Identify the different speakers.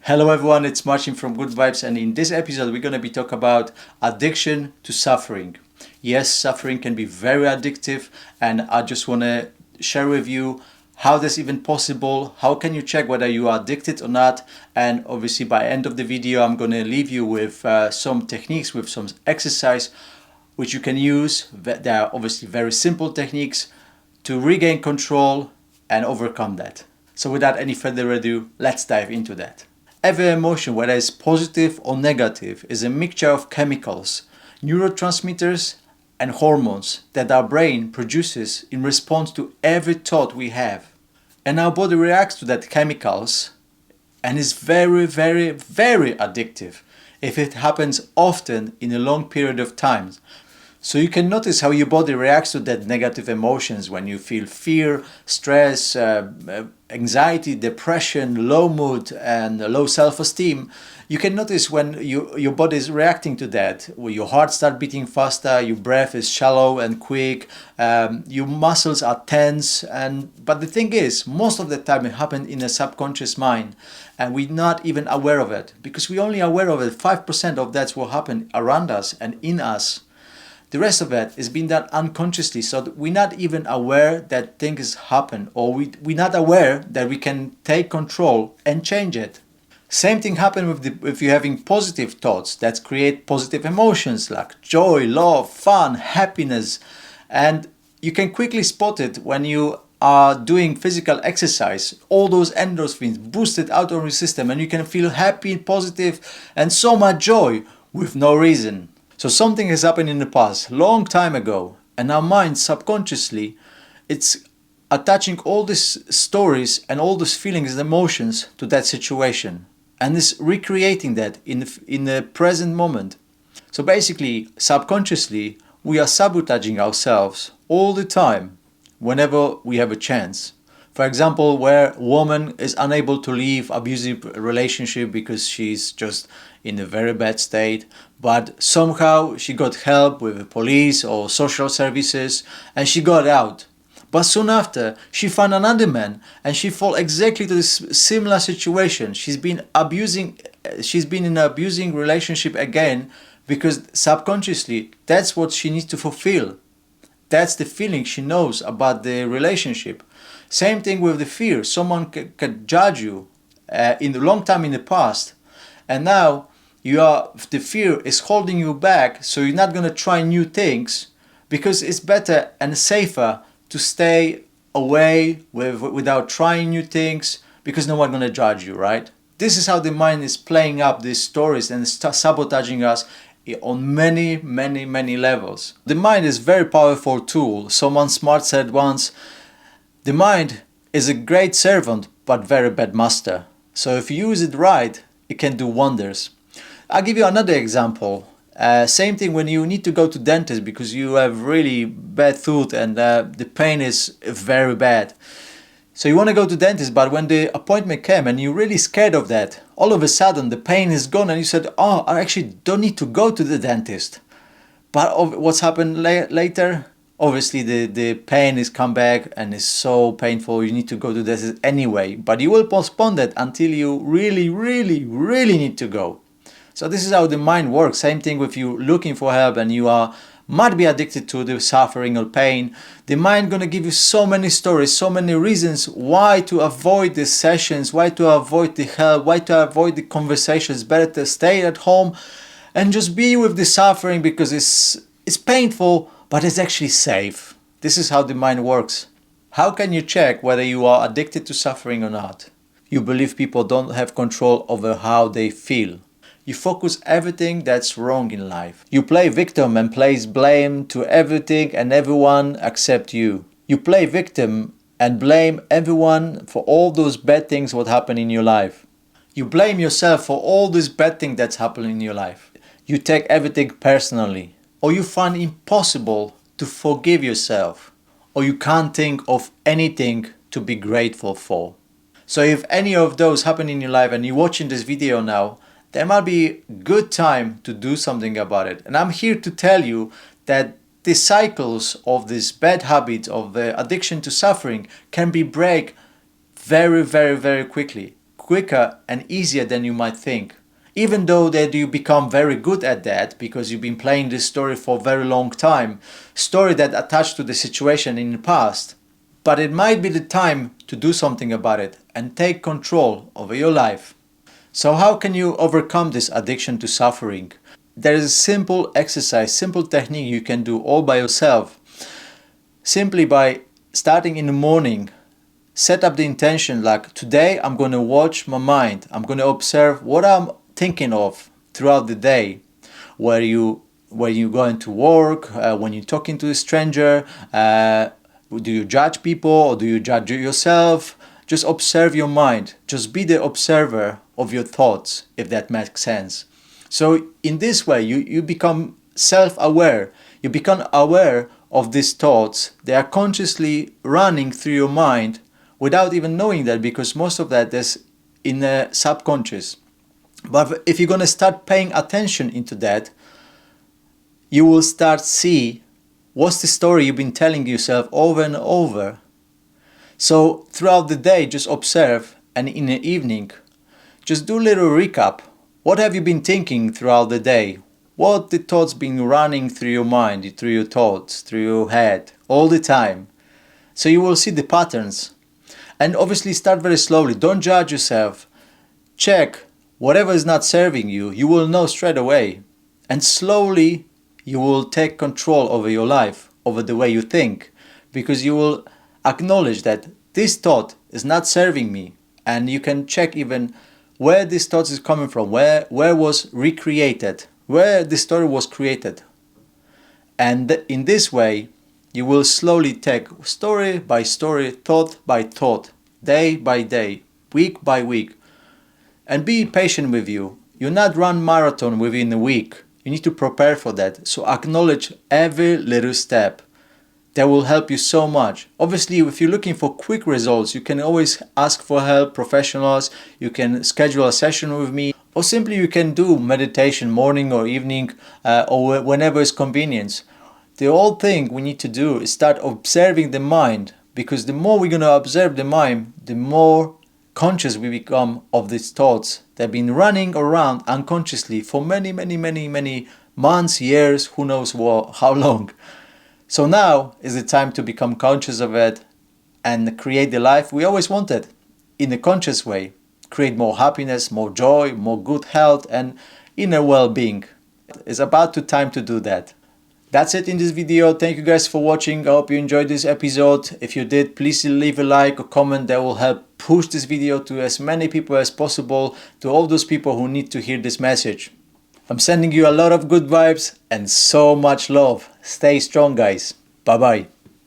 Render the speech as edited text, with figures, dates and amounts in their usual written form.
Speaker 1: Hello everyone, it's Marcin from Good Vibes, and in this episode we're going to be talking about addiction to suffering. Yes, suffering can be very addictive, and I just want to share with you how that's even possible, how can you check whether you are addicted or not, and obviously by the end of the video I'm going to leave you with some techniques, with some exercise which you can use. They are obviously very simple techniques to regain control and overcome that. So without any further ado, let's dive into that. Every emotion, whether it's positive or negative, is a mixture of chemicals, neurotransmitters and hormones that our brain produces in response to every thought we have. And our body reacts to that chemicals and is very, very, very addictive if it happens often in a long period of time. So you can notice how your body reacts to that negative emotions when you feel fear, stress, anxiety, depression, low mood and low self-esteem. You can notice when your body is reacting to that, where your heart starts beating faster, your breath is shallow and quick, your muscles are tense. But the thing is, most of the time it happens in a subconscious mind and we're not even aware of it, because we're only aware of it. 5% of that's what happens around us and in us. The rest of it is being done unconsciously, so that we're not even aware that things happen, or we're not aware that we can take control and change it. Same thing happens if you're having positive thoughts that create positive emotions like joy, love, fun, happiness. And you can quickly spot it when you are doing physical exercise. All those endorphins boosted out of your system and you can feel happy, positive and so much joy with no reason. So something has happened in the past, long time ago, and our mind subconsciously, it's attaching all these stories and all these feelings and emotions to that situation, and is recreating that in the present moment. So basically, subconsciously, we are sabotaging ourselves all the time whenever we have a chance. For example, where a woman is unable to leave abusive relationship because she's just in a very bad state, but somehow she got help with the police or social services and she got out. But soon after, she found another man and she fall exactly to this similar situation. She's been in an abusing relationship again, because subconsciously that's what she needs to fulfill. That's the feeling she knows about the relationship. Same thing with the fear. Someone can judge you in the long time in the past, and now the fear is holding you back, so you're not going to try new things, because it's better and safer to stay away without trying new things, because no one's going to judge you, right? This is how the mind is playing up these stories and sabotaging us on many, many, many levels. The mind is a very powerful tool. Someone smart said once, the mind is a great servant but very bad master. So if you use it right, it can do wonders. I'll give you another example. Same thing when you need to go to dentist because you have really bad tooth and the pain is very bad. So you want to go to dentist, but when the appointment came and you're really scared of that, all of a sudden the pain is gone and you said, oh, I actually don't need to go to the dentist. But what's happened later? Obviously the pain is come back and it's so painful, you need to go to the dentist anyway, but you will postpone that until you really, really, really need to go. So this is how the mind works. Same thing with you looking for help and you might be addicted to the suffering or pain. The mind gonna give you so many stories, so many reasons why to avoid the sessions, why to avoid the help, why to avoid the conversations. Better to stay at home and just be with the suffering because it's painful, but it's actually safe. This is how the mind works. How can you check whether you are addicted to suffering or not? You believe people don't have control over how they feel. You focus everything that's wrong in life. You play victim and place blame to everything and everyone except you. You play victim and blame everyone for all those bad things what happen in your life. You blame yourself for all these bad things that's happening in your life. You take everything personally. Or you find impossible to forgive yourself. Or you can't think of anything to be grateful for. So if any of those happen in your life and you're watching this video now, there might be a good time to do something about it. And I'm here to tell you that the cycles of this bad habit of the addiction to suffering can be break very, very, very quickly. quicker and easier than you might think. Even though that you become very good at that because you've been playing this story for a very long time, story that attached to the situation in the past. But it might be the time to do something about it and take control over your life. So how can you overcome this addiction to suffering? There is a simple exercise, simple technique you can do all by yourself. Simply by starting in the morning, set up the intention like, today I'm going to watch my mind. I'm going to observe what I'm thinking of throughout the day. Where you going to work, when you're talking to a stranger, do you judge people or do you judge yourself? Just observe your mind. Just be the observer of your thoughts, if that makes sense. So in this way, you become self-aware. You become aware of these thoughts. They are consciously running through your mind without even knowing that, because most of that is in the subconscious. But if you're going to start paying attention into that, you will start see what's the story you've been telling yourself over and over. So throughout the day, just observe, and in the evening, just do a little recap. What have you been thinking throughout the day? What the thoughts been running through your mind, through your thoughts, through your head, all the time? So you will see the patterns. And obviously start very slowly. Don't judge yourself. Check whatever is not serving you. You will know straight away. And slowly you will take control over your life, over the way you think. Because you will acknowledge that this thought is not serving me. And you can check even where this thought is coming from, where was recreated, where the story was created. And in this way, you will slowly take story by story, thought by thought, day by day, week by week. And be patient with you. You not run marathon within a week. You need to prepare for that. So acknowledge every little step. That will help you so much. Obviously, if you're looking for quick results, you can always ask for help, professionals. You can schedule a session with me. Or simply you can do meditation morning or evening or whenever it's convenient. The whole thing we need to do is start observing the mind, because the more we're going to observe the mind, the more conscious we become of these thoughts that have been running around unconsciously for many months, years, who knows how long. So now is the time to become conscious of it and create the life we always wanted in a conscious way. Create more happiness, more joy, more good health and inner well-being. It's about time to do that. That's it in this video. Thank you guys for watching. I hope you enjoyed this episode. If you did, please leave a like or comment. That will help push this video to as many people as possible, to all those people who need to hear this message. I'm sending you a lot of good vibes and so much love. Stay strong, guys. Bye bye.